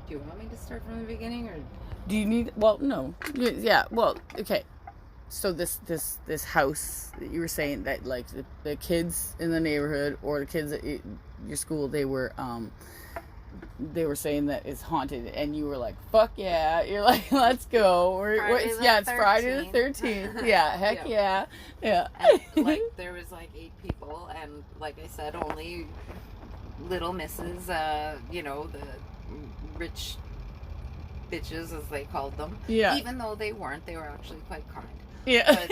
Do you want me to start from the beginning, or do you need? Well, no. Yeah. Well, okay. So this house that you were saying that like the kids in the neighborhood or the kids at your school, they were saying that it's haunted, and you were like, "Fuck yeah!" You're like, "Let's go." It's Friday the 13th. Yeah, heck yeah. And, like, there was like 8 people, and like I said, only little misses, the rich bitches, as they called them. Yeah. Even though they weren't, they were actually quite kind. Yeah.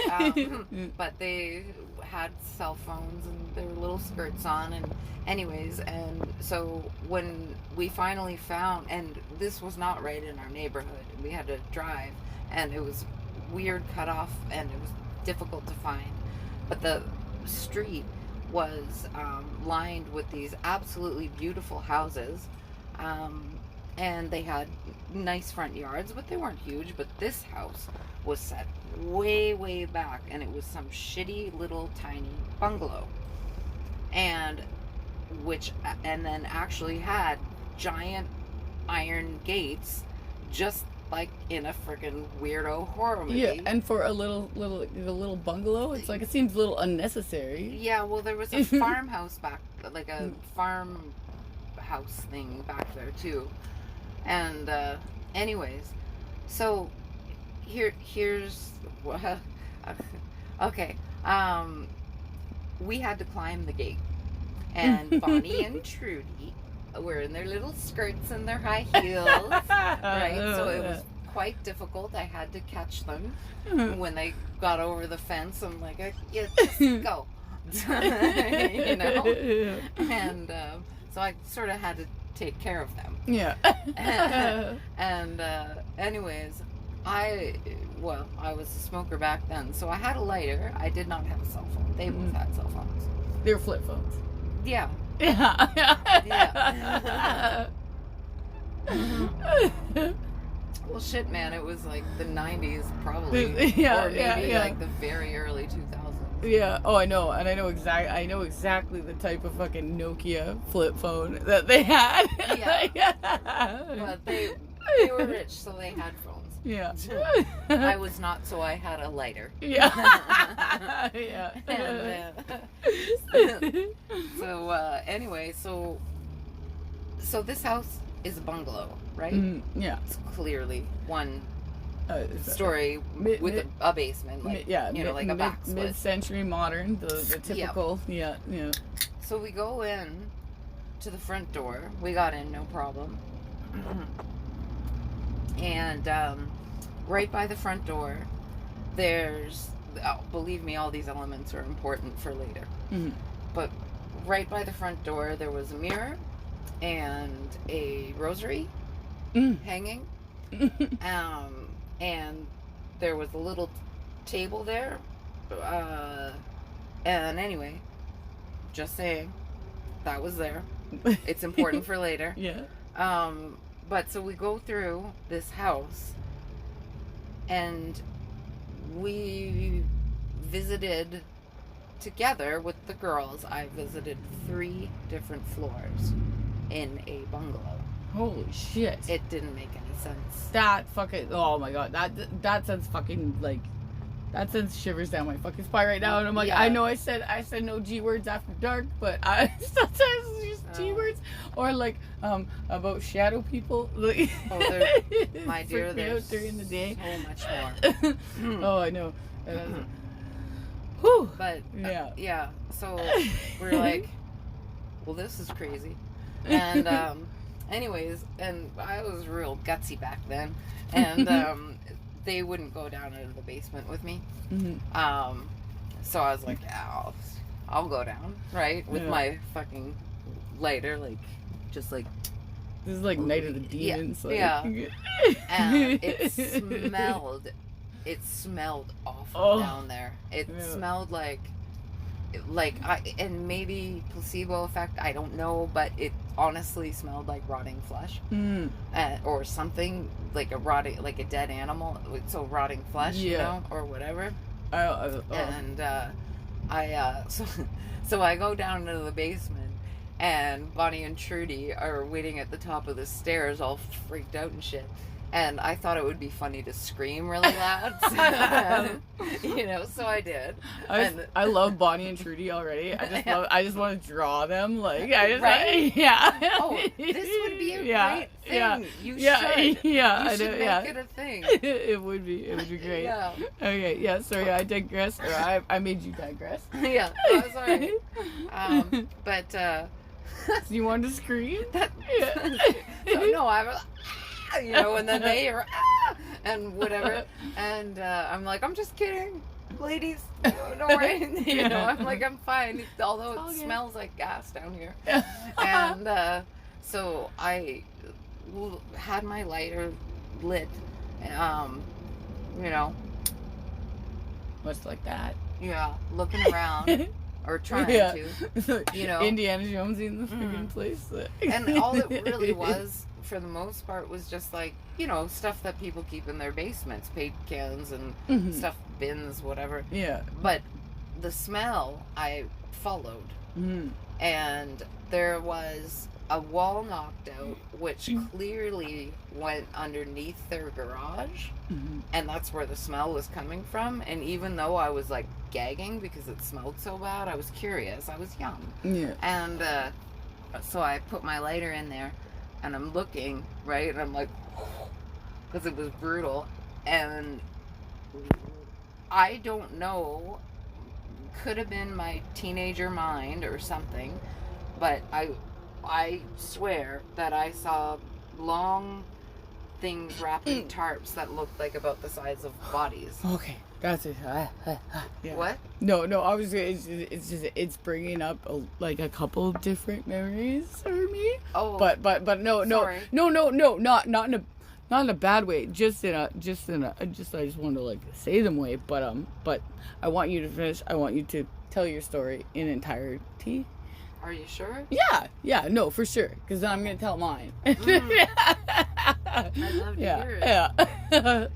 But they had cell phones and their little skirts on, and anyways, and so when we finally found, and this was not right in our neighborhood, we had to drive, and it was weird cut off, and it was difficult to find, but the street was lined with these absolutely beautiful houses, and they had nice front yards, but they weren't huge. But this house was set way back, and it was some shitty little tiny bungalow, and then actually had giant iron gates, just like in a freaking weirdo horror movie. Yeah, and for a little bungalow, it's like, it seems a little unnecessary. Yeah, well, there was a farmhouse back, like a farmhouse thing back there too. And anyways, so here's okay. We had to climb the gate, and Bonnie and Trudy were in their little skirts and their high heels, right? So it was quite difficult. I had to catch them when they got over the fence. I'm like, yeah, just go, you know. And so I sort of had to take care of them. Yeah. And anyways, I was a smoker back then, so I had a lighter. I did not have a cell phone. They both had cell phones. They were flip phones. Yeah. Yeah. Well, shit, man, it was like the 90s probably, or maybe like the very early 2000s. Yeah. Oh, I know, and I know exactly the type of fucking Nokia flip phone that they had. Yeah. But they were rich, so they had phones. Yeah. I was not, so I had a lighter. Yeah. Yeah. And, so anyway, so this house is a bungalow, right? Yeah. It's clearly one story with a basement, like, like a back split. Mid-century modern, the typical. Yeah. So we go in to the front door. We got in, no problem. And right by the front door, there's, believe me, all these elements are important for later. But right by the front door, there was a mirror and a rosary hanging. And there was a little table there. And anyway, just saying, that was there. It's important for later. Yeah. But so we go through this house, and we visited together with the girls. I visited 3 different floors in a bungalow. Holy shit. It didn't make any sense. That fucking, oh my god, that sends fucking, like, that sends shivers down my fucking spine right now. And I'm like, I know I said no G words after dark, but I sometimes it's just G words. Or like about shadow people. Like, my dear, there's during the day. So much more. Oh, I know. Whew. But yeah. So we're like, well, this is crazy. And anyways, and I was real gutsy back then, and they wouldn't go down into the basement with me. So I was like, yeah, I'll go down, right, with my fucking lighter, like, just like, this is like Night of the Demons. Yeah. And it smelled awful down there. It smelled like and maybe placebo effect, I don't know, but it honestly smelled like rotting flesh, or something, like a dead animal, so rotting flesh, you know, or whatever. And so I go down into the basement, and Bonnie and Trudy are waiting at the top of the stairs, all freaked out and shit. And I thought it would be funny to scream really loud, so I did. I love Bonnie and Trudy already. I just want to draw them, like right? Yeah. Oh, this would be a great thing. You should. Yeah. You should make it a thing. It would be great. Yeah. Okay. Yeah. Sorry, I digress, or I made you digress. Yeah. Sorry. But. So you wanted to scream? No, I'm. And then they are, and whatever, and I'm like, I'm just kidding, ladies, don't worry, I'm like, I'm fine, although it smells like gas down here, and so I had my lighter lit, Much like that. Yeah, looking around. Or trying to, Indiana Jones in the freaking place. And all it really was, for the most part, was just like, stuff that people keep in their basements, paint cans and stuff, bins, whatever. Yeah. But the smell, I followed. And there was a wall knocked out, which clearly went underneath their garage. And that's where the smell was coming from. And even though I was like gagging because it smelled so bad, I was curious. I was young. Yeah. And so I put my lighter in there and I'm looking, right? And I'm like, because it was brutal. And I don't know, could have been my teenager mind or something, but I swear that I saw long things wrapped in tarps that looked like about the size of bodies. Okay, that's it. Yeah. What? No, I was. It's bringing up a couple different memories for me. Oh, but no, sorry. no, not in a bad way. I just wanted to say them way. But I want you to finish. I want you to tell your story in entirety. Are you sure? Yeah, no, for sure. Because then I'm going to tell mine. I'd love to hear it.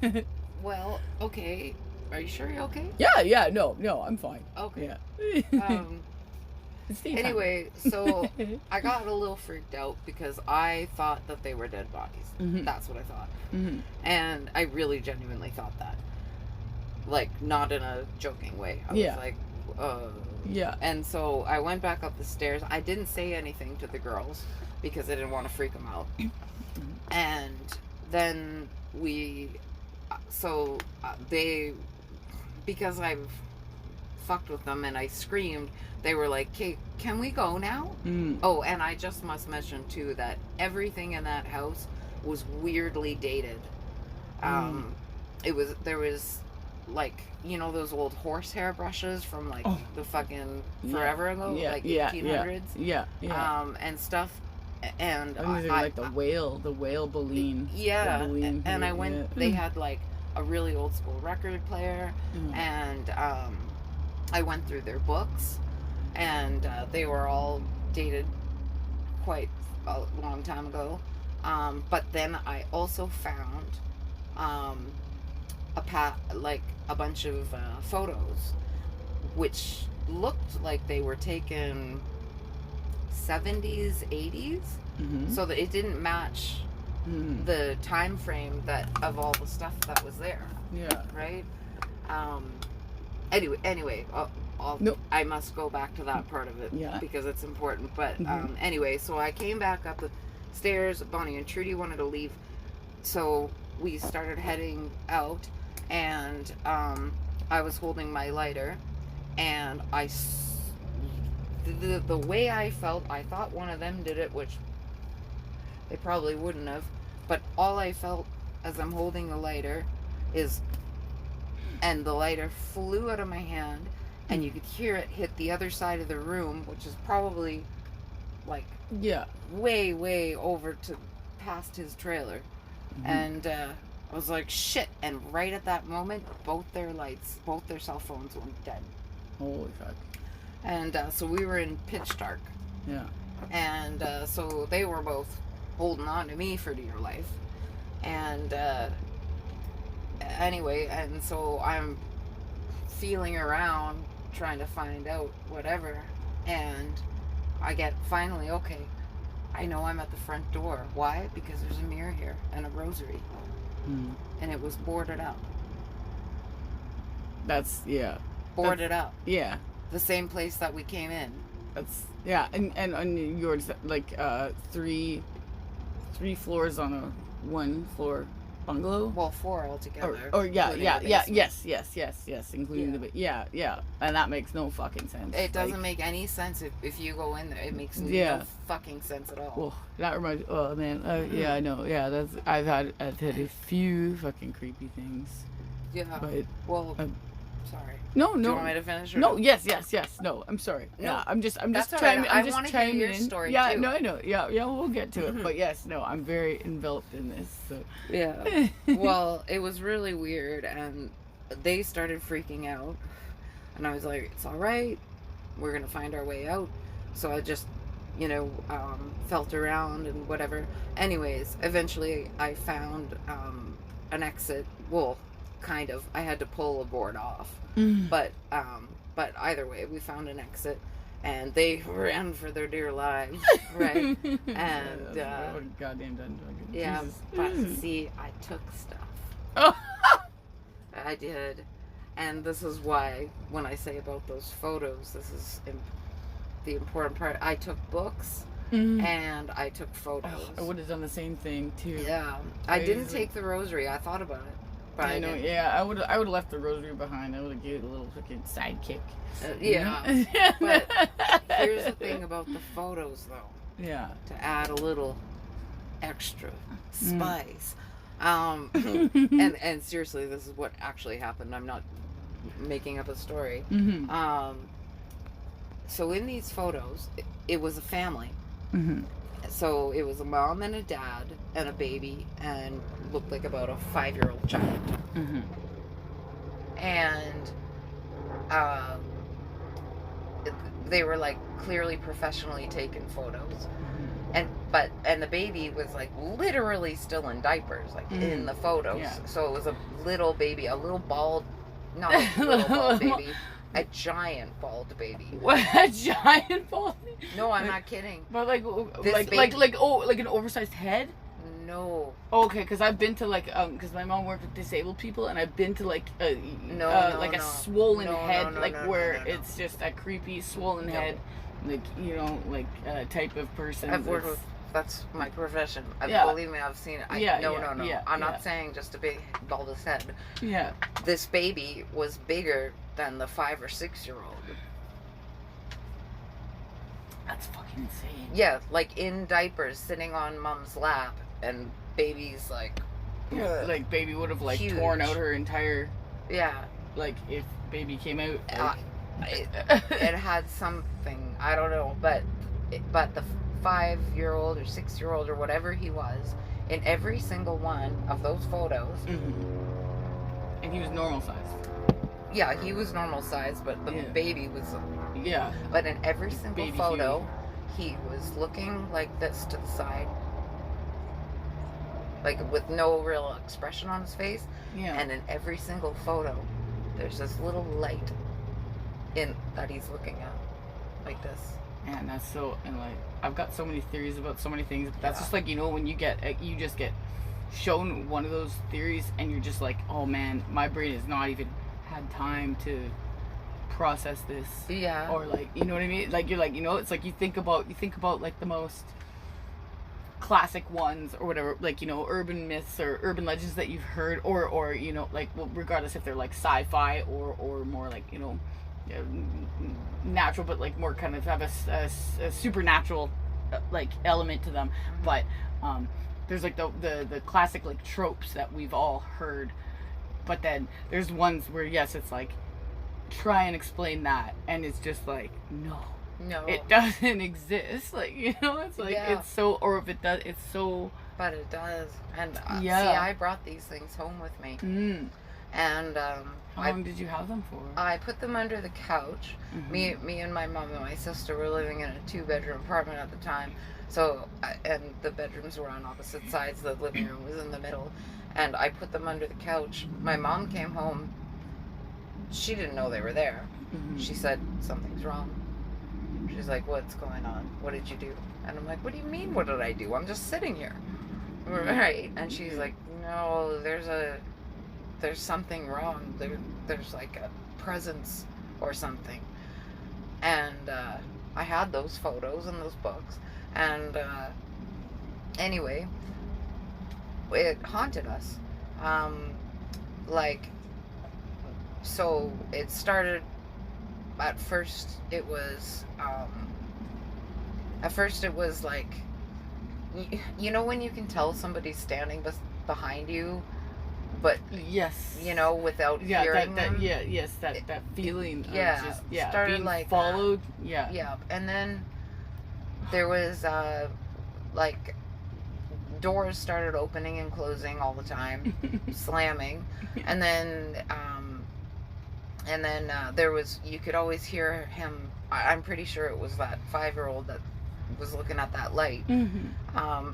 Yeah. Well, okay. Are you sure you're okay? Yeah, no, I'm fine. Okay. Yeah. Anyway, so I got a little freaked out because I thought that they were dead bodies. That's what I thought. And I really genuinely thought that. Like, not in a joking way. I was like, yeah. And so I went back up the stairs. I didn't say anything to the girls because I didn't want to freak them out. And then because I've fucked with them and I screamed, they were like, "Okay, can we go now?" Oh, and I just must mention too that everything in that house was weirdly dated. There was like, those old horsehair brushes from the fucking forever ago, 1800s. Yeah. And stuff. And I think like the whale Boleyn. Yeah. The Boleyn and I went, they had like a really old school record player, and I went through their books, and they were all dated quite a long time ago. But then I also found a bunch of photos which looked like they were taken 70s, 80s, so that it didn't match the time frame of all the stuff that was there. Yeah. Right? Anyway, I must go back to that part of it because it's important. But anyway, so I came back up the stairs. Bonnie and Trudy wanted to leave, so we started heading out, and I was holding my lighter, and the way I felt, I thought one of them did it, which they probably wouldn't have, but all I felt as I'm holding the lighter and the lighter flew out of my hand, and you could hear it hit the other side of the room, which is probably way over to past his trailer. And I was like, shit. And right at that moment, both their cell phones went dead. Holy fuck. And so we were in pitch dark. Yeah. And so they were both holding on to me for dear life. And anyway, and so I'm feeling around trying to find out whatever. And I get finally, okay, I know I'm at the front door. Why? Because there's a mirror here and a rosary. And it was boarded up. That's, yeah. Boarded up. Yeah. The same place that we came in. That's, yeah. And on yours, like, three floors on a 1-floor bungalow? Well, 4 altogether. Or yeah, yes, including Yeah. yeah. And that makes no fucking sense. It doesn't make any sense if you go in there. It makes Yeah. no fucking sense at all. Oh, that reminds. Oh man, yeah, I know. Yeah, that's. I've had a few fucking creepy things. Yeah. But Well, sorry. no. Do you want me to finish? Or No, yes. No, I'm sorry. No, Yeah, I'm just that's all chiming. right. I'm I just wanna hear chiming your in. story, Yeah, too. no, I know. Yeah, we'll get to it. But yes, no, I'm very enveloped in this. So. Yeah. Well, it was really weird, and they started freaking out, and I was like, "It's all right. We're gonna find our way out." So I just, felt around and whatever. Anyways, eventually I found an exit. Well, kind of. I had to pull a board off, but either way, we found an exit. And they ran for their dear lives, right? And goddamn done. yeah, Jesus. but see, I took stuff. Oh. I did, and this is why when I say about those photos, this is the important part. I took books and I took photos. I would have done the same thing too. Yeah, I didn't take the rosary. I thought about it, but I know. didn't. Yeah, I would have left the rosary behind. I would have given it a little fucking sidekick. Yeah, but here's the thing about the photos, though. Yeah. To add a little extra spice. And seriously, this is what actually happened. I'm not making up a story. So in these photos, it was a family. So it was a mom and a dad and a baby, and looked like about a 5-year-old child. And they were like clearly professionally taken photos. And the baby was like literally still in diapers, like in the photos. Yeah. So it was a little baby, a little bald, not a little bald baby, a giant bald baby. What, a giant bald? No, I'm not kidding. But like an oversized head? No. Oh, okay, because I've been to because my mom worked with disabled people, and I've been to a swollen head, where it's just a creepy swollen head, type of person. I've worked with. That's my profession. Believe me, I've seen it. No. I'm not saying just a big baldest head. Yeah. This baby was bigger than the 5 or 6-year-old. That's fucking insane. Yeah, like in diapers, sitting on mom's lap, and baby's like baby would have huge. Torn out her entire. Yeah. Like if baby came out. It had something, I don't know, but the 5-year-old or 6-year-old or whatever he was, in every single one of those photos. And he was normal size. Yeah, he was normal size, but the baby was. Yeah. But in every single Baby photo, he was looking like this to the side. Like with no real expression on his face. Yeah. And in every single photo, there's this little light that he's looking at. Like this. And that's so, and I've got so many theories about so many things. But that's just when you just get shown one of those theories, and you're just like, oh man, my brain has not even had time to process this. Yeah. Or you know what I mean? You're it's like you think about the most classic ones or whatever, urban myths or urban legends that you've heard, or regardless if they're sci-fi or more natural, but more kind of have a supernatural element to them. But there's the classic tropes that we've all heard, but then there's ones where yes, it's try and explain that, and it's just no, it doesn't exist. It's so, or if it does, it's so. But it does, and see, I brought these things home with me. And how long did you have them for? I put them under the couch. Me and my mom and my sister were living in a 2-bedroom apartment at the time. So, and the bedrooms were on opposite sides. The living room was in the middle, and I put them under the couch. My mom came home. She didn't know they were there. She said something's wrong. She's like, what's going on? What did you do? And I'm like, what do you mean, what did I do? I'm just sitting here. Right? And she's like, no, there's something wrong. There's like a presence or something. And I had those photos and those books. And anyway, it haunted us. So it started, at first it was like, you know when you can tell somebody's standing behind you, but yes, you know, without hearing them. That feeling of just started being like followed. And then there was like doors started opening and closing all the time, slamming, and then there was, you could always hear him. I'm pretty sure it was that 5-year-old that was looking at that light,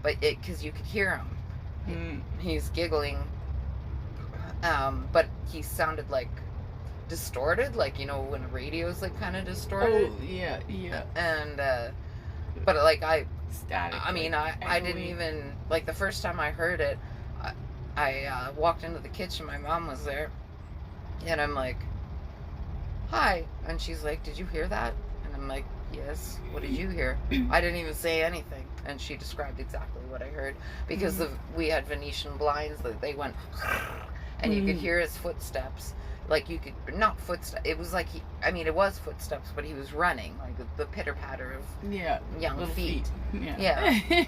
but because you could hear him. He's giggling, but he sounded like distorted, like, you know, when a radio's like kind of distorted. Oh yeah. And but like Static. I mean, I didn't even, like, the first time I heard it, I walked into the kitchen, my mom was there, and I'm like, hi, and she's like, did you hear that? And I'm like, yes. What did you hear? I didn't even say anything, and she described exactly what I heard, because we had Venetian blinds that they went and you could hear his footsteps, like, you could, not footsteps, it was like it was footsteps, but he was running, like the pitter patter of young feet.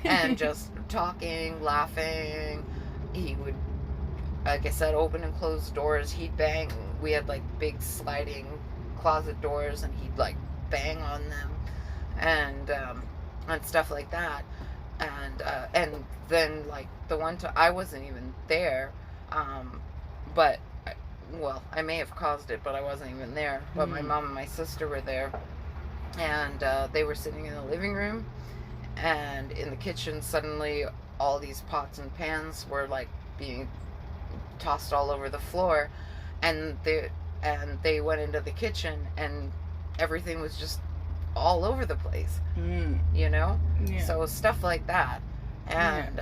And just talking, laughing. He would, like I said, open and close doors. He'd bang. We had like big sliding closet doors, and he'd like bang on them, and stuff like that. And then like the one time, I wasn't even there, but well, I may have caused it, but I wasn't even there. But my mom and my sister were there, and they were sitting in the living room, and in the kitchen, suddenly all these pots and pans were like being tossed all over the floor, and they went into the kitchen, and everything was just all over the place, you know? So stuff like that, and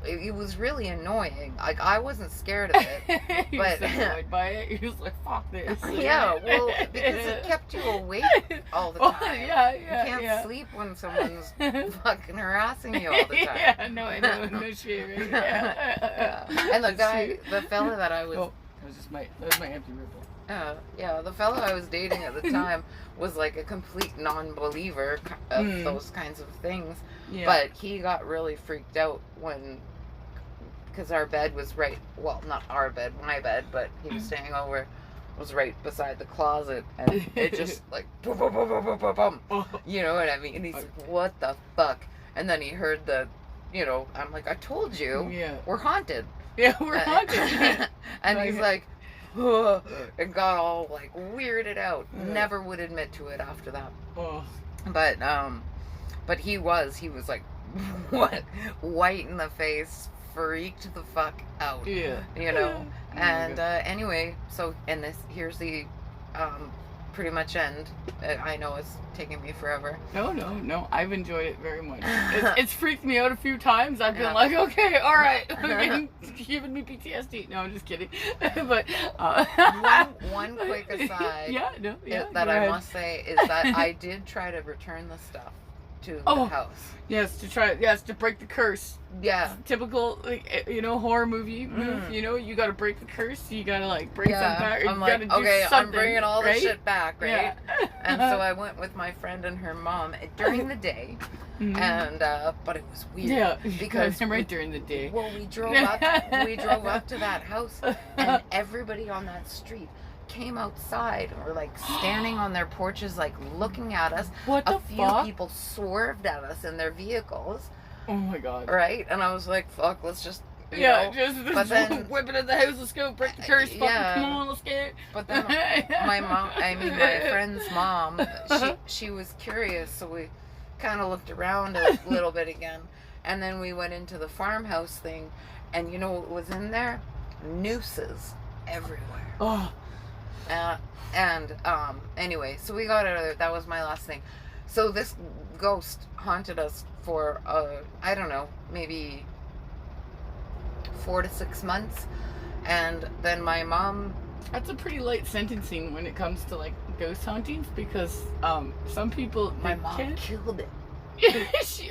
it was really annoying. Like, I wasn't scared of it, but annoyed by it. You're just like, fuck this. Yeah, well, because it kept you awake all the time. You can't sleep when someone's fucking harassing you all the time. No shit. Right? And the fella that I was. Oh, that was my empty ripple. The fellow I was dating at the time was like a complete non-believer of those kinds of things. But he got really freaked out because our bed was right, well, not our bed, my bed, but he was staying over, was right beside the closet, and it just like, boom, boom, boom, boom, boom, boom, boom. You know what I mean? And he's like, what the fuck? And then he heard I'm like, I told you, we're haunted. Yeah, we're haunted. And he's like, oh, and got all like weirded out. Never would admit to it after that. But he was like, what? White in the face, freaked the fuck out. You know? And anyway, so, and here's the pretty much end. I know it's taking me forever. No, I've enjoyed it very much. It's freaked me out a few times. I've been like, okay, all right, giving me PTSD. No, I'm just kidding. But one quick aside that I must say is that I did try to return the stuff to the house. Yes, to break the curse. Yeah. Typical, like, horror movie move. You gotta break the curse. You gotta like break something back. I'm like, okay, I'm bringing all the shit back, right? Yeah. And so I went with my friend and her mom during the day, and but it was weird. Yeah, because during the day. Well, we drove up to that house, and everybody on that street came outside and were like standing on their porches, like looking at us. A few people swerved at us in their vehicles. Oh my god. Right? And I was like, fuck, let's just but then whip it at the house, let's go break the curse, come on, let's get. But then my friend's mom, she was curious, so we kind of looked around a little bit again, and then we went into the farmhouse thing, and you know what was in there? Nooses everywhere. Anyway, so we got out of there. That was my last thing. So this ghost haunted us for, I don't know, maybe 4 to 6 months. And then my mom... That's a pretty light sentencing when it comes to, like, ghost hauntings, because some people... My mom killed it.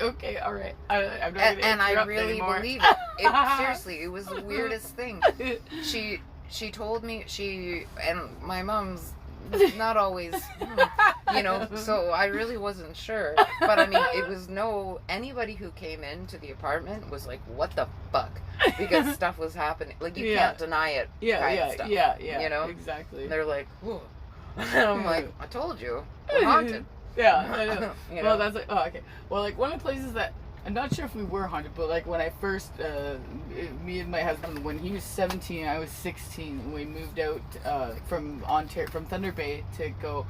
Okay, all right. I'm not and I really anymore. believe it. Seriously, it was the weirdest thing. She told me, and my mom's not always, so I really wasn't sure. But I mean, it was anybody who came into the apartment was like, what the fuck? Because stuff was happening. Like, you can't deny it. Yeah. You know? Exactly. And they're like, whoa. And I'm like, I told you. We're haunted. Yeah, I know. Well, that's like, oh, okay. Well, like, one of the places that, I'm not sure if we were haunted, but like when I first, me and my husband, when he was 17, I was 16, we moved out from Thunder Bay to go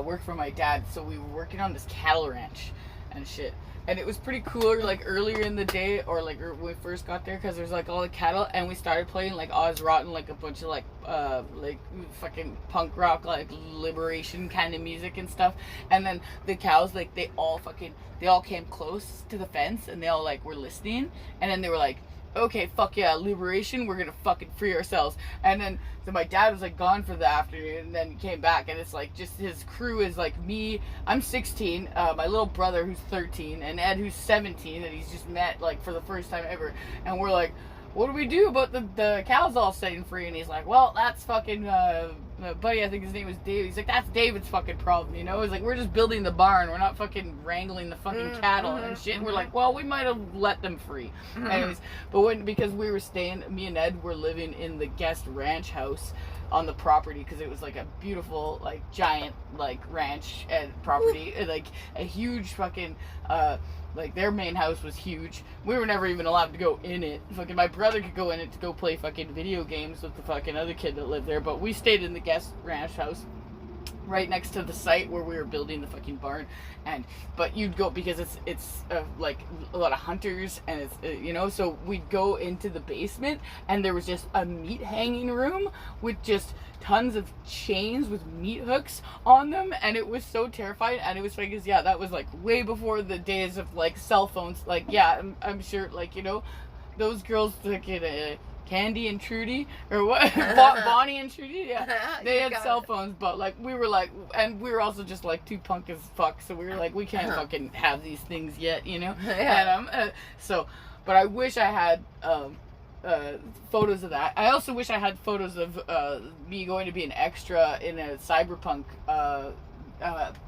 work for my dad. So we were working on this cattle ranch and shit. And it was pretty cool, like, earlier in the day, or, like, when we first got there, because there's, like, all the cattle, and we started playing, like, Oz Rotten, like, a bunch of, like, fucking punk rock, like, liberation kind of music and stuff. And then the cows, like, they all came close to the fence, and they all, like, were listening. And then they were like, okay, fuck yeah, liberation, we're gonna fucking free ourselves. And then, so my dad was, like, gone for the afternoon, and then he came back, and it's, like, just his crew is, like, me, I'm 16, my little brother, who's 13, and Ed, who's 17, that he's just met, like, for the first time ever, and we're like, what do we do about the cows all setting free? And he's like, well, that's fucking, buddy, I think his name was David. He's like, that's David's fucking problem, you know? He's like, we're just building the barn. We're not fucking wrangling the fucking cattle and shit. And we're like, well, we might have let them free. Anyways, but because we were staying, me and Ed were living in the guest ranch house on the property, because it was like a beautiful, like, giant, like, ranch and property, like a huge fucking, like, their main house was huge. We were never even allowed to go in it. Fucking my brother could go in it to go play fucking video games with the fucking other kid that lived there, but we stayed in the guest ranch house right next to the site where we were building the fucking barn. But you'd go, because it's like a lot of hunters, and it's so we'd go into the basement, and there was just a meat hanging room with just tons of chains with meat hooks on them, and it was so terrifying. And it was like, that was like way before the days of like cell phones. Like, I'm sure, like, those girls, like, Candy and Trudy, or what? Bonnie and Trudy, they had cell phones, but like we were like, and we were also just like too punk as fuck, so we were like, we can't fucking have these things yet, And but I wish I had photos of that. I also wish I had photos of me going to be an extra in a cyberpunk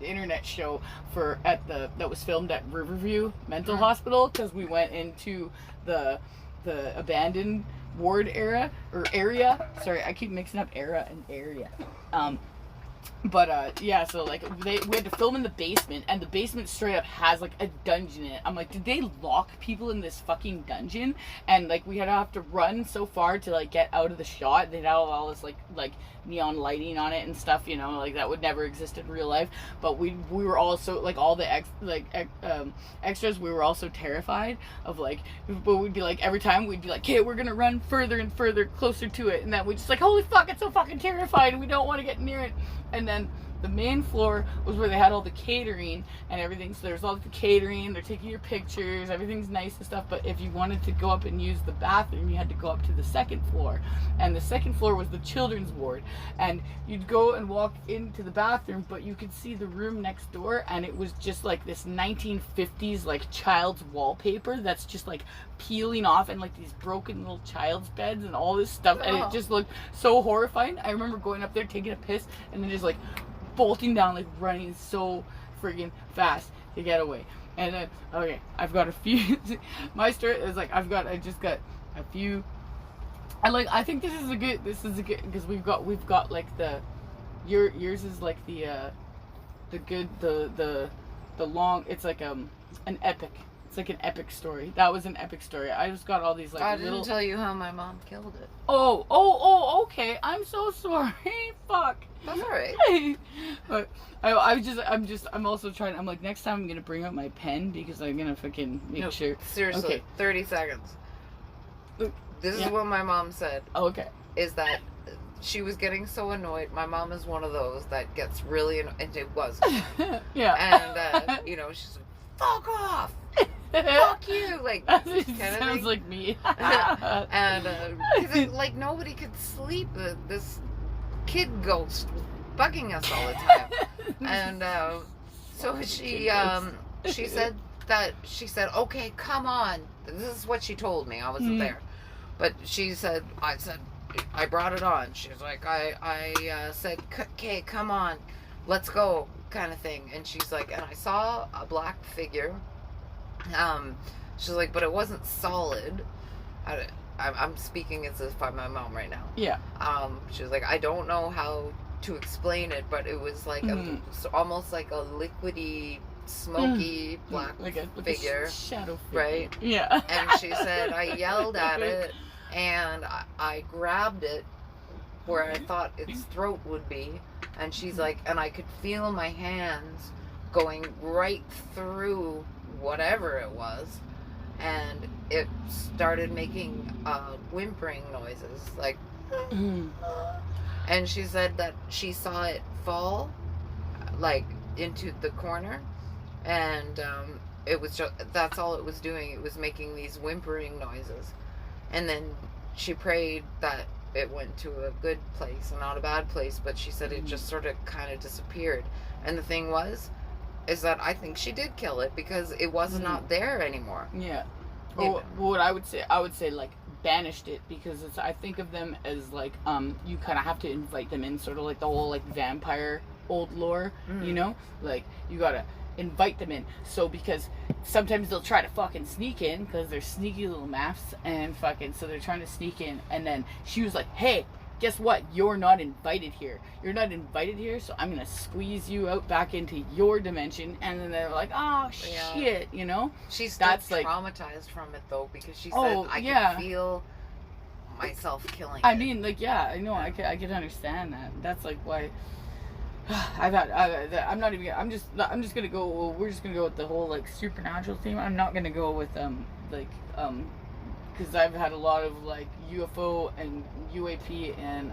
internet show that was filmed at Riverview Mental Hospital, because we went into the abandoned ward area. Sorry, I keep mixing up era and area. So like we had to film in the basement, and the basement straight up has like a dungeon in it. I'm like, did they lock people in this fucking dungeon? And like we had to have to run so far to like get out of the shot. They'd had all this like neon lighting on it and stuff, like that would never exist in real life. But we were also like all the extras. We were also terrified of like, but we'd be like, every time we'd be like, okay, we're gonna run further and further closer to it, and then we just like, holy fuck, it's so fucking terrified, and we don't want to get near it. And then the main floor was where they had all the catering and everything. So there's all the catering, they're taking your pictures, everything's nice and stuff. But if you wanted to go up and use the bathroom, you had to go up to the second floor. And the second floor was the children's ward. And you'd go and walk into the bathroom, but you could see the room next door, and it was just like this 1950s like child's wallpaper that's just like peeling off, and like these broken little child's beds and all this stuff. And it just looked so horrifying. I remember going up there, taking a piss, and then just like bolting down, like running so friggin' fast to get away. And then, okay, I've got a few. My story is like, I just got a few. I think this is a good, because we've got like yours is like the long, it's like an epic. It's like an epic story. That was an epic story. I just got all these like I didn't tell you how my mom killed it. Oh, okay. I'm so sorry. Fuck. That's alright. But I'm also trying. I'm like, next time I'm gonna bring out my pen, because I'm gonna fucking make sure. Seriously. Okay. 30 seconds. This is what my mom said. Oh, okay. Is that she was getting so annoyed. My mom is one of those that gets really annoyed, and it was annoying. Yeah. And she's like, "Fuck off, fuck you!" Like That kind of sounds thing. like me. And because like nobody could sleep. This kid ghost was bugging us all the time. And so she said, "Okay, come on." This is what she told me. I wasn't there, but I brought it on. She was like, I said, "Okay, come on, let's go," kind of thing. And she's like, and I saw a black figure. She's like, but it wasn't solid. I'm speaking as if I'm my mom right now. Yeah. She was like, I don't know how to explain it, but it was like almost like a liquidy, smoky black figure, shadow figure. Right? Yeah. And she said, I yelled at it, and I grabbed it where I thought its throat would be, and she's like, and I could feel my hands going right through whatever it was, and it started making whimpering noises, like, and she said that she saw it fall, like, into the corner, and it was just, that's all it was doing. It was making these whimpering noises, and then she prayed that it went to a good place and not a bad place, but she said it just sort of kind of disappeared. And the thing is that I think she did kill it because it was not there anymore. Yeah. Well, what I would say like banished it, because it's, I think of them as like you kind of have to invite them in, sort of like the whole like vampire old lore, you know, like you gotta invite them in. So because sometimes they'll try to fucking sneak in because they're sneaky little maths, and fucking so they're trying to sneak in, and then she was like, hey, guess what, you're not invited here, so I'm gonna squeeze you out back into your dimension. And then they're like, oh shit, you know. She's still traumatized from it though, because she said I can feel myself killing it. I mean, like, yeah, I know, I can understand that. That's like why I'm just gonna go, well, we're just gonna go with the whole like supernatural theme. I'm not gonna go with because I've had a lot of like UFO and UAP and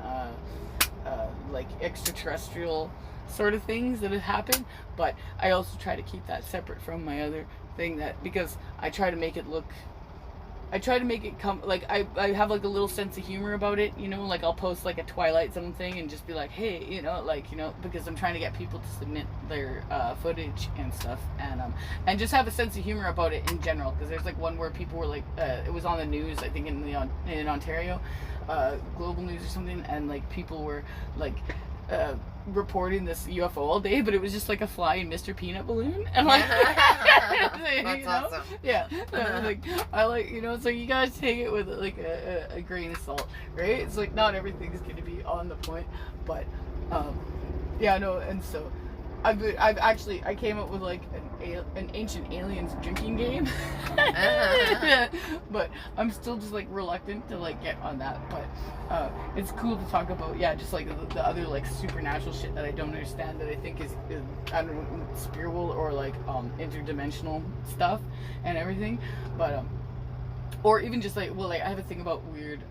like extraterrestrial sort of things that have happened, but I also try to keep that separate from my other thing, that because I try to make it come, like, I have like a little sense of humor about it, you know, like I'll post like a Twilight Zone thing and just be like, hey, you know, like, you know, because I'm trying to get people to submit their footage and stuff, and just have a sense of humor about it in general, because there's like one where people were like, it was on the news, I think in Ontario, Global News or something, and like people were like reporting this UFO all day, but it was just like a flying Mr. Peanut balloon, and like that's awesome. Yeah, like I like, you know, so you guys take it with like a grain of salt, right? It's like not everything's gonna be on the point, but yeah, no, and so I came up with like an Ancient Aliens drinking game, but I'm still just like reluctant to like get on that. But it's cool to talk about, yeah, just like the other like supernatural shit that I don't understand, that I think is I don't know, spiritual or like interdimensional stuff and everything, but or even just like, well, like I have a thing about weird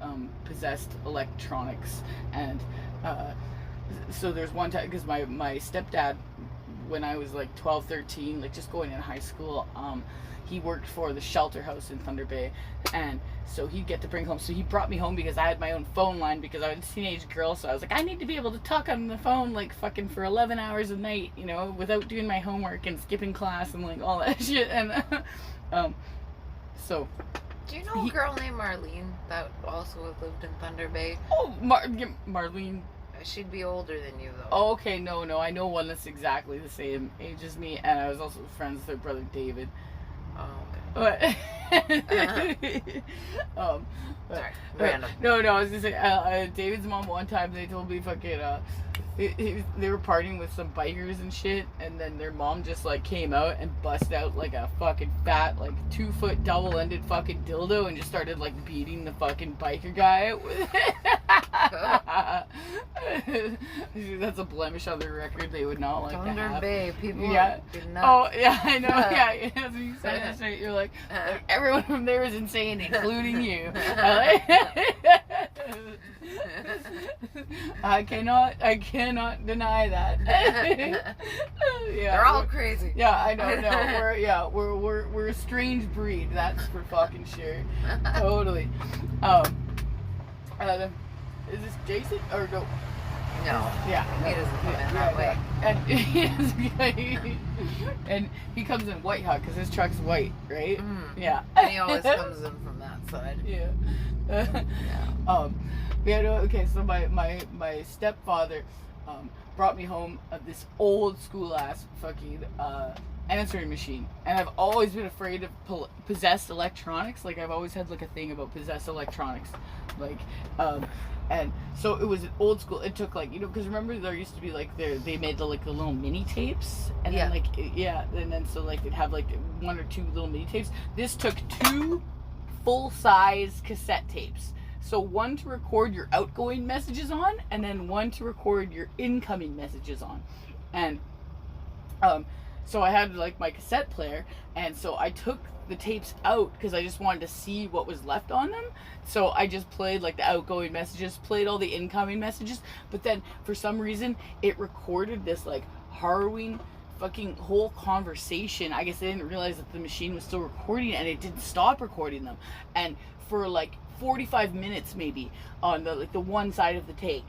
possessed electronics, and so there's one time, because my stepdad, when I was like 12, 13, like just going in high school, he worked for the shelter house in Thunder Bay, and so he'd get to bring home, so he brought me home because I had my own phone line, because I was a teenage girl, so I was like, I need to be able to talk on the phone like fucking for 11 hours a night, you know, without doing my homework and skipping class and like all that shit. And so do you know a girl named Marlene that also lived in Thunder Bay? Oh, Marlene. She'd be older than you, though. Oh, okay, no, I know one that's exactly the same age as me, and I was also friends with her brother David. Oh, okay. But, sorry, random. No, I was gonna say, David's mom, one time they told me fucking, they were partying with some bikers and shit, and then their mom just like came out and busted out like a fucking fat, like 2-foot double-ended fucking dildo and just started like beating the fucking biker guy with it. That's a blemish on their record. They would not like Thunder to have. Bay, people did not. Oh yeah, I know. Yeah, as you said that straight, you're like everyone from there is insane, including you. I cannot deny that. Yeah, They're all crazy. Yeah, I know. No, we're a strange breed. That's for fucking sure. Totally. Is this Jason or no? No. Yeah. He doesn't come in that way. And he comes in white hot because his truck's white, right? Yeah. And he always comes in from that side. Yeah. Yeah. Okay, so my stepfather brought me home this old school ass fucking answering machine, and I've always been afraid of possessed electronics. Like, I've always had like a thing about possessed electronics, like and so it was an old school. It took like, because remember there used to be like they made the little mini tapes, and then and then so like they'd have like 1 or 2 little mini tapes. This took 2 full size cassette tapes. So 1 to record your outgoing messages on, and then 1 to record your incoming messages on. And so I had like my cassette player, and so I took the tapes out because I just wanted to see what was left on them. So I just played like the outgoing messages, played all the incoming messages, but then for some reason it recorded this like harrowing fucking whole conversation. I guess they didn't realize that the machine was still recording, and it didn't stop recording them. And for like 45 minutes maybe on the one side of the tape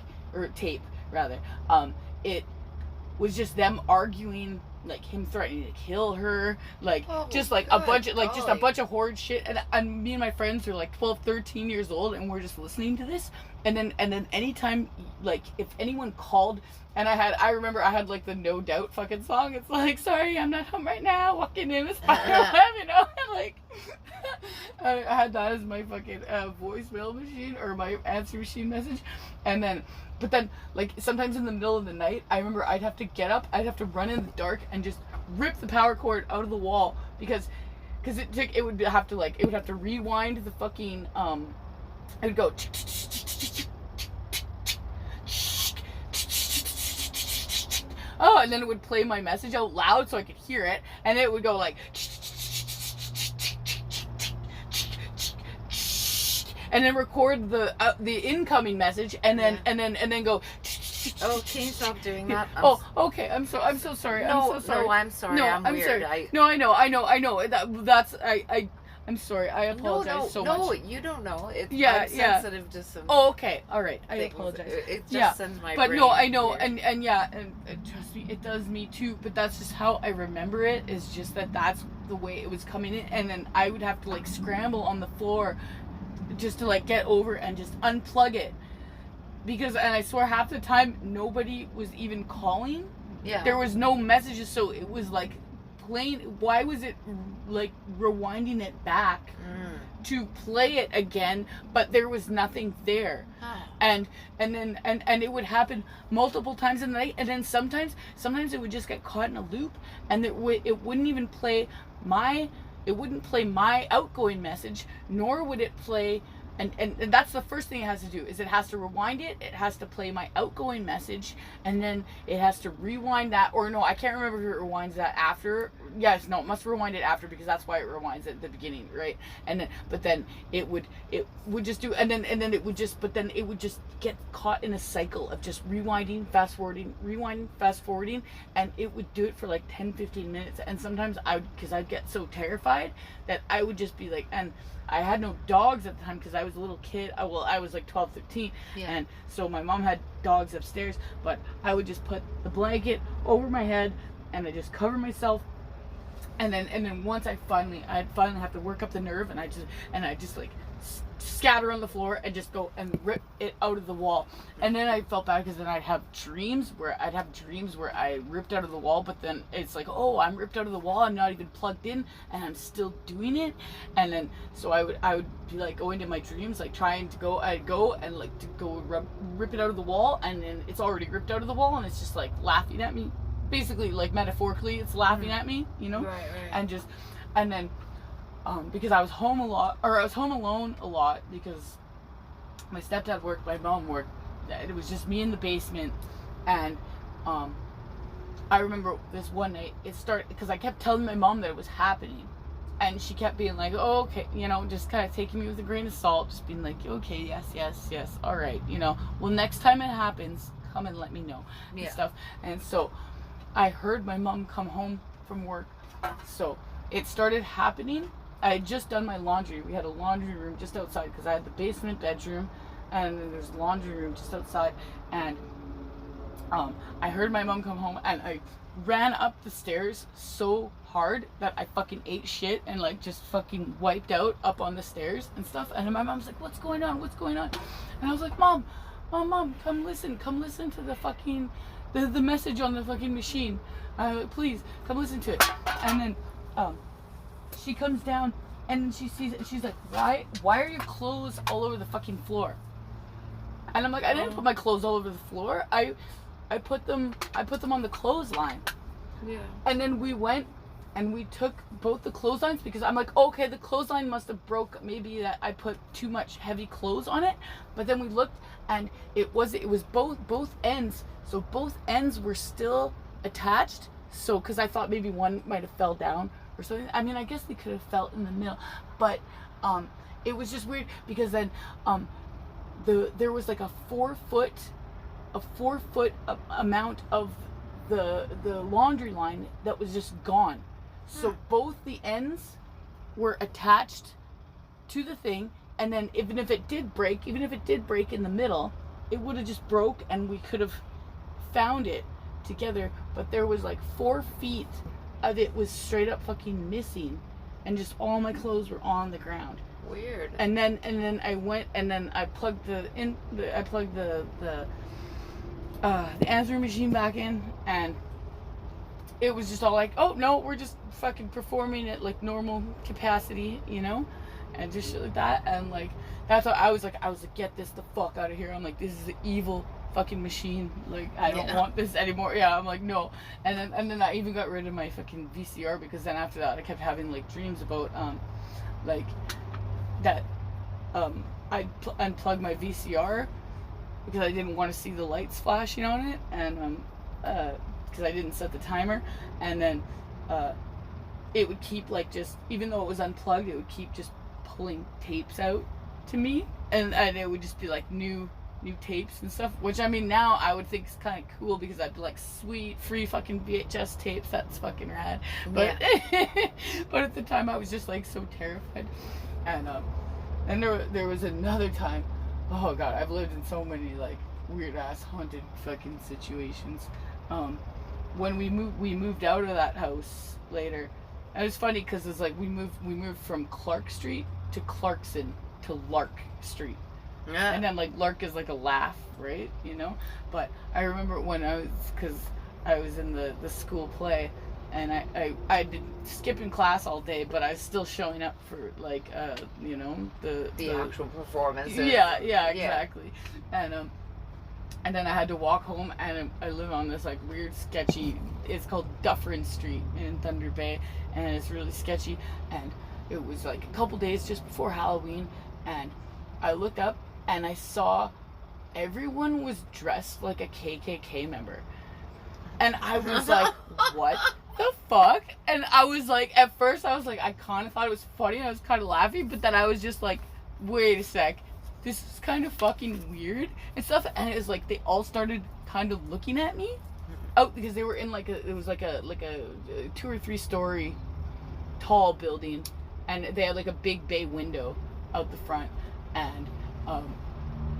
rather, it was just them arguing, like him threatening to kill her, like just like a bunch of horrid shit. And me and my friends were like 12, 13 years old, and we're just listening to this. And then anytime, like, if anyone called, and I remember I had like the No Doubt fucking song. It's like, sorry, I'm not home right now, walking in a spider web, like I had that as my fucking voicemail machine, or my answer machine message. But then like sometimes in the middle of the night, I remember I'd have to get up, I'd have to run in the dark and just rip the power cord out of the wall, because it would have to rewind the fucking it would go and then it would play my message out loud so I could hear it, and it would go like and then record the incoming message, and then go. Oh, can you stop doing that? Okay. I'm so sorry. No, I'm so sorry. No, I'm sorry. No, I'm weird. Sorry. No, I know. I'm sorry. I apologize so much. No, you don't know. I'm sensitive to some. Oh, okay. All right. I things. apologize. It just sends my brain. But no, I know, weird. and trust me, it does me too. But that's just how I remember it. Is just that's the way it was coming in, and then I would have to like scramble on the floor just to like get over and just unplug it, and I swear half the time nobody was even calling. Yeah. There was no messages, so it was like plain. Why was it like rewinding it back to play it again? But there was nothing there. And it would happen multiple times in the night, and then sometimes it would just get caught in a loop, and it wouldn't even play my outgoing message, nor would it play, and that's the first thing it has to do, is it has to rewind it has to play my outgoing message, and then it has to rewind that, or no, I can't remember if it rewinds that after. Yes, no, it must rewind it after, because that's why it rewinds at the beginning, right? And then it would just do, and then it would just get caught in a cycle of just rewinding, fast forwarding, and it would do it for like 10-15 minutes. And sometimes I'd get so terrified that I would just be like, and I had no dogs at the time because I was a little kid. I was like 12, 15. Yeah. And so my mom had dogs upstairs, but I would just put the blanket over my head and I just cover myself. And then once I'd finally have to work up the nerve, and I just like scatter on the floor and just go and rip it out of the wall. And then I felt bad because then I'd have dreams where I ripped out of the wall, but then it's like, oh, I'm ripped out of the wall, I'm not even plugged in, and I'm still doing it. And then so I would be like going to my dreams, like I'd go and like to go rip it out of the wall, and then it's already ripped out of the wall, and it's just like laughing at me. Basically, like metaphorically, it's laughing at me, Right. And then because I was home alone a lot because my stepdad worked, my mom worked. It was just me in the basement, and I remember this one night it started because I kept telling my mom that it was happening, And she kept being like, oh, okay, you know, just kind of taking me with a grain of salt, just being like, okay, yes, all right, you know, well, next time it happens, come and let me know, and stuff. And so I heard my mom come home from work. So it started happening. I had just done my laundry. We had a laundry room just outside because I had the basement bedroom, and then there's a laundry room just outside. And I heard my mom come home, and I ran up the stairs so hard that I fucking ate shit and like just fucking wiped out up on the stairs and stuff. And my mom's like, what's going on? And I was like, mom, come listen to the fucking the message on the fucking machine. Please come listen to it. And then she comes down, and then she sees it, and she's like, why are your clothes all over the fucking floor? And I'm like, I didn't put my clothes all over the floor. I put them on the clothesline. Yeah. And then we went and we took both the clotheslines, because I'm like, okay, the clothesline must have broke, maybe that I put too much heavy clothes on it. But then we looked, and it was both ends. So both ends were still attached. So, because I thought maybe one might have fell down or something. I mean, I guess they could have fell in the middle, but it was just weird, because then there was like a 4 foot amount of the laundry line that was just gone. So both the ends were attached to the thing, and then even if it did break in the middle, it would have just broke, and we could have found it together. But there was like 4 feet of it was straight up fucking missing, and just all my clothes were on the ground. Weird. And then I went, and then I plugged the answering machine back in, and it was just all like, oh no, we're just fucking performing at like normal capacity, you know, and just shit like that. And like, that's what I was like, get this the fuck out of here. I'm like, this is an evil fucking machine. Like, I don't want this anymore. Yeah, I'm like, no. And then I even got rid of my fucking VCR, because then after that I kept having like dreams about like that I'd unplug my VCR because I didn't want to see the lights flashing on it, and because I didn't set the timer, and then it would keep like, just even though it was unplugged, it would keep just pulling tapes out to me, and it would just be like new tapes and stuff, which I mean now I would think is kind of cool, because I'd be like, sweet, free fucking VHS tapes, that's fucking rad. But but at the time I was just like so terrified. And there was another time, oh god, I've lived in so many like weird ass haunted fucking situations. When we moved out of that house later, and it was funny because it's like we moved from Clark Street to Clarkson to Lark Street. Yeah. And then like Lark is like a laugh, right? You know? But I remember when because I was in the school play, and I'd been skipping class all day, but I was still showing up for like you know, the actual performance. Yeah, exactly. And then I had to walk home, and I live on this like weird sketchy, it's called Dufferin Street in Thunder Bay, and it's really sketchy. And it was like a couple days just before Halloween, and I looked up and I saw everyone was dressed like a KKK member. And I was like, what the fuck? And I was like, at first I was like, I kind of thought it was funny, and I was kind of laughing, but then I was just like, wait a sec, this is kind of fucking weird and stuff. And it was like, they all started kind of looking at me out, because they were in like it was like a 2 or 3 story tall building, and they had like a big bay window out the front, and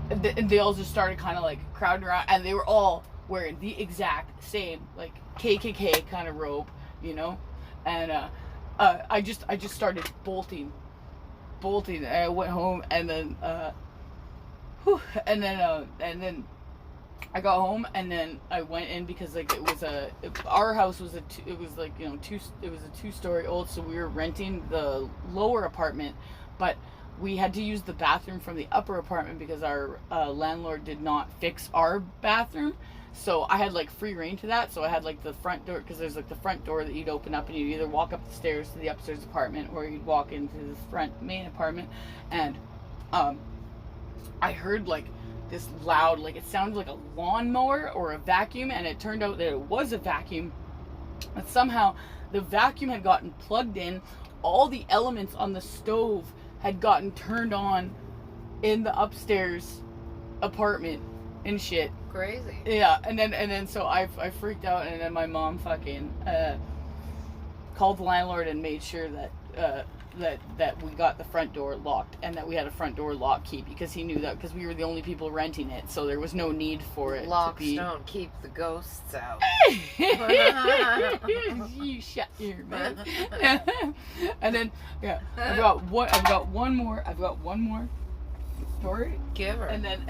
they all just started kind of like crowding around, and they were all wearing the exact same like KKK kind of robe, you know. And I just started bolting. And I went home, and then and then I got home, and then I went in, because like our house was a 2-story old, so we were renting the lower apartment, but we had to use the bathroom from the upper apartment because our landlord did not fix our bathroom. So I had like free reign to that. So I had like the front door, because there's like the front door that you'd open up, and you'd either walk up the stairs to the upstairs apartment, or you'd walk into the front main apartment. And I heard like this loud, like it sounded like a lawnmower or a vacuum, and it turned out that it was a vacuum. But somehow the vacuum had gotten plugged in all the elements on the stove had gotten turned on in the upstairs apartment and shit. Crazy. Yeah, and then so I freaked out, and then my mom fucking called the landlord and made sure that we got the front door locked and that we had a front door lock key, because he knew that because we were the only people renting it, so there was no need for it Locks to be. don't keep the ghosts out. You shut your mouth. And then I've got one more story. Give her. And then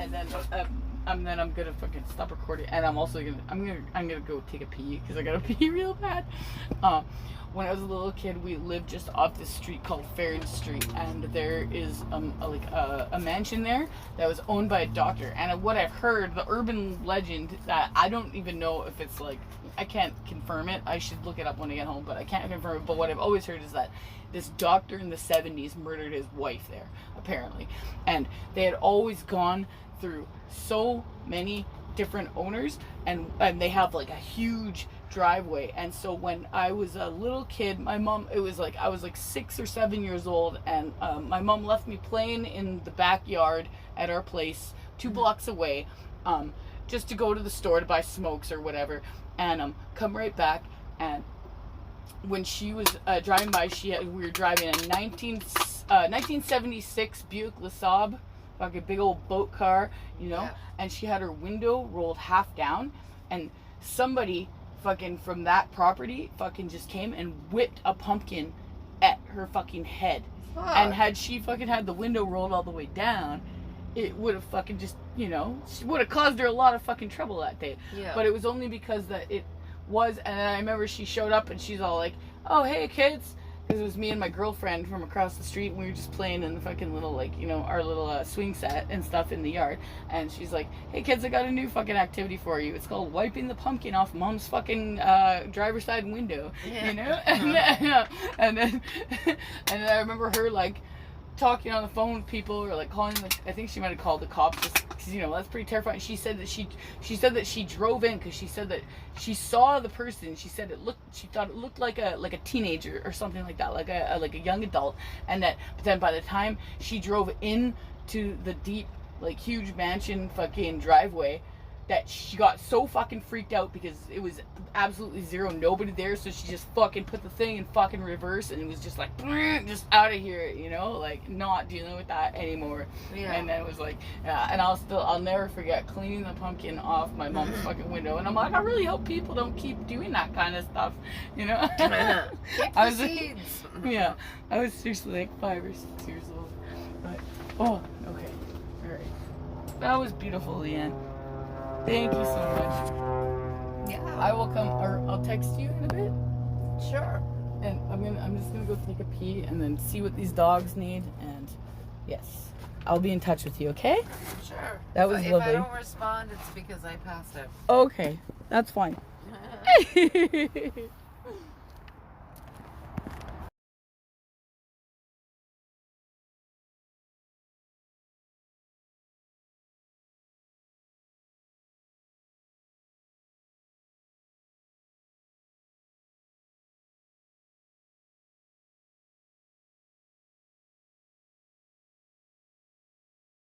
I'm gonna fucking stop recording, and I'm gonna go take a pee because I gotta pee real bad. When I was a little kid, we lived just off this street called Farron Street, and there is a mansion there that was owned by a doctor. And what I've heard, the urban legend, that I don't even know if it's like, I can't confirm it. I should look it up when I get home, but I can't confirm it. But what I've always heard is that this doctor in the 70s murdered his wife there, apparently, and they had always gone through so many different owners, and they have like a huge driveway. And so when I was a little kid, my mom, I was like 6 or 7 years old, and my mom left me playing in the backyard at our place 2 blocks away, just to go to the store to buy smokes or whatever, and come right back. And when she was driving by, we were driving a 1976 Buick LeSabre, like a big old boat car, you know, yeah. And she had her window rolled half down, and somebody fucking from that property fucking just came and whipped a pumpkin at her fucking head. Fuck. And had she fucking had the window rolled all the way down, it would have fucking just, you know, she would have caused her a lot of fucking trouble that day. Yeah. But it was only because that it was, and I remember she showed up and she's all like, "Oh, hey kids," because it was me and my girlfriend from across the street, and we were just playing in the fucking little, like, you know, our little swing set and stuff in the yard. And she's like, "Hey kids, I got a new fucking activity for you. It's called wiping the pumpkin off Mom's fucking driver's side window." Yeah. You know? And then I remember her like talking on the phone with people, or like calling the, I think she might have called the cops, just because, you know, that's pretty terrifying. She said that she drove in because she said that she saw the person. She said she thought it looked like a teenager or something like that, like a young adult, and that, but then by the time she drove in to the deep, like, huge mansion fucking driveway, that she got so fucking freaked out because it was absolutely nobody there, so she just fucking put the thing in fucking reverse, and it was just like, just out of here, you know, like, not dealing with that anymore. Yeah. And then it was like, yeah, and I'll never forget cleaning the pumpkin off my mom's fucking window, and I'm like, I really hope people don't keep doing that kind of stuff, you know. I was like, yeah, I was seriously like 5 or 6 years old. But oh, okay, all right, that was beautiful, Leanne. Thank you so much. Yeah. I will come, or I'll text you in a bit. Sure. And I'm just gonna go take a pee and then see what these dogs need, and yes, I'll be in touch with you, okay? Sure. That was lovely. If I don't respond, it's because I passed out. Okay, that's fine.